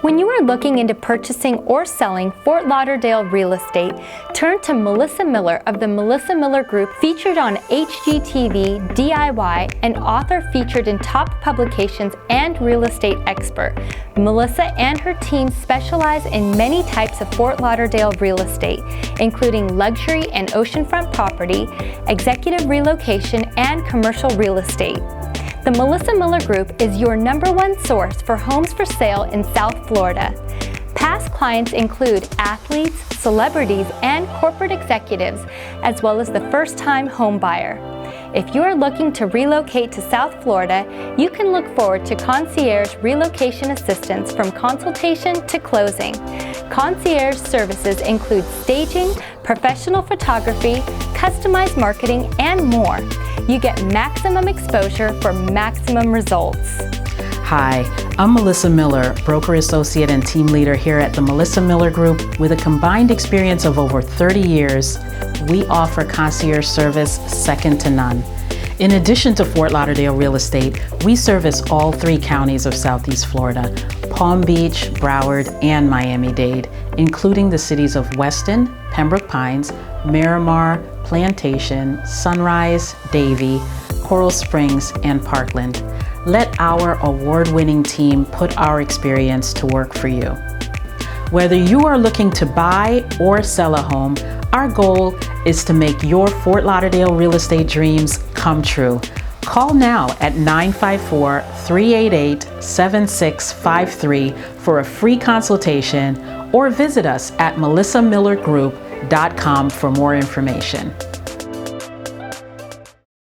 When you are looking into purchasing or selling Fort Lauderdale real estate, turn to Melissa Miller of the Melissa Miller Group, featured on HGTV, DIY, and author featured in top publications and real estate expert. Melissa and her team specialize in many types of Fort Lauderdale real estate, including luxury and oceanfront property, executive relocation, and commercial real estate. The Melissa Miller Group is your #1 source for homes for sale in South Florida. Past clients include athletes, celebrities, and corporate executives, as well as the first-time home buyer. If you are looking to relocate to South Florida, you can look forward to Concierge relocation assistance from consultation to closing. Concierge services include staging, professional photography, customized marketing, and more. You get maximum exposure for maximum results. Hi, I'm Melissa Miller, broker associate and team leader here at the Melissa Miller Group. With a combined experience of over 30 years, we offer concierge service second to none. In addition to Fort Lauderdale real estate, we service all 3 counties of Southeast Florida: Palm Beach, Broward, and Miami-Dade, including the cities of Weston, Pembroke Pines, Miramar, Plantation, Sunrise, Davie, Coral Springs, and Parkland. Let our award-winning team put our experience to work for you. Whether you are looking to buy or sell a home, our goal is to make your Fort Lauderdale real estate dreams come true. Call now at 954-388-7653 for a free consultation, or visit us at melissamillergroup.com for more information.